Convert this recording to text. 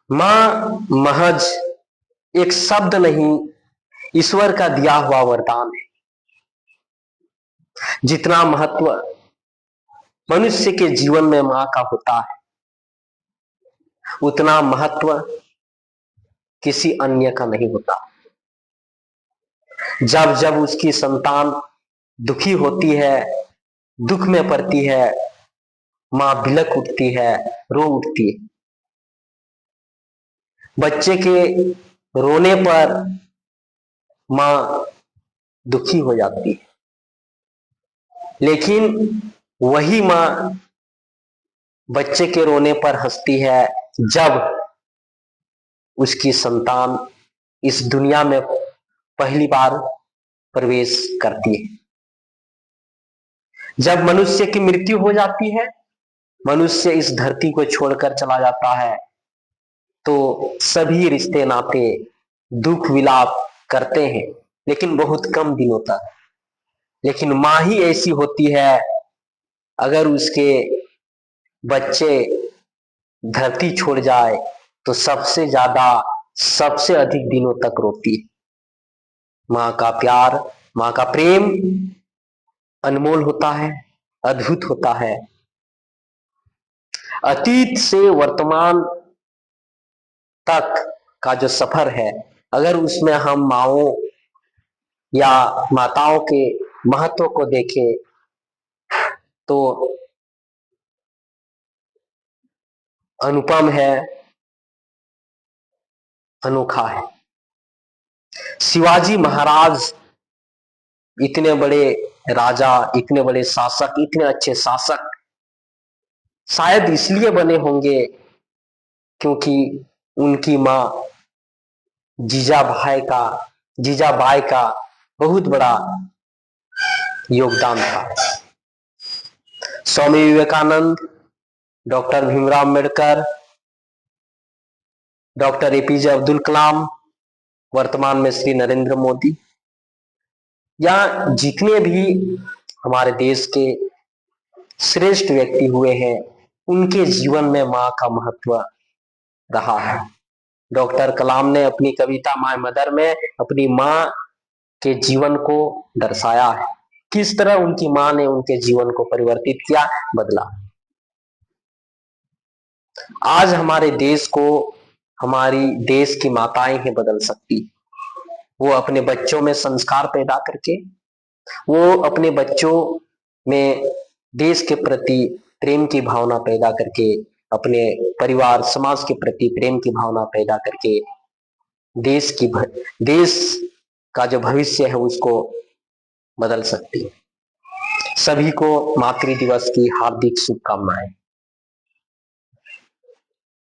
मां महज एक शब्द नहीं, ईश्वर का दिया हुआ वरदान है। जितना महत्व मनुष्य के जीवन में मां का होता है, उतना महत्व किसी अन्य का नहीं होता। जब जब उसकी संतान दुखी होती है, दुख में पड़ती है, मां बिलख उठती है, रो उठती है। बच्चे के रोने पर मां दुखी हो जाती है, लेकिन वही मां बच्चे के रोने पर हंसती है जब उसकी संतान इस दुनिया में पहली बार प्रवेश करती है। जब मनुष्य की मृत्यु हो जाती है, मनुष्य इस धरती को छोड़कर चला जाता है, तो सभी रिश्ते नाते दुख विलाप करते हैं, लेकिन बहुत कम दिनों तक। लेकिन मां ही ऐसी होती है, अगर उसके बच्चे धरती छोड़ जाए तो सबसे ज्यादा, सबसे अधिक दिनों तक रोती है। मां का प्यार, मां का प्रेम अनमोल होता है, अद्भुत होता है। अतीत से वर्तमान तक का जो सफर है, अगर उसमें हम माओ या माताओं के महत्व को देखें तो अनुपम है, अनोखा है। शिवाजी महाराज इतने बड़े राजा, इतने बड़े शासक, इतने अच्छे शासक शायद इसलिए बने होंगे क्योंकि उनकी मां जीजाबाई का बहुत बड़ा योगदान था। Swami Vivekananda, doctor Bhimrao Ambedkar, doctor APJ Abdul Kalam, वर्तमान में श्री नरेंद्र मोदी, या जितने भी हमारे देश के श्रेष्ठ व्यक्ति हुए हैं, उनके जीवन में मां का महत्व रहा है। डॉक्टर कलाम ने अपनी कविता माय मदर में अपनी मां के जीवन को दर्शाया है, किस तरह उनकी मां ने उनके जीवन को परिवर्तित किया, बदला। आज हमारे देश को हमारी देश की माताएं ही बदल सकती। वो अपने बच्चों में संस्कार पैदा करके, वो अपने बच्चों में देश के प्रति प्रेम की भावना पैदा करके, अपने परिवार समाज के प्रति प्रेम की भावना पैदा करके देश का जो भविष्य है उसको बदल सकती है। सभी को मातृ दिवस की हार्दिक शुभकामनाएं।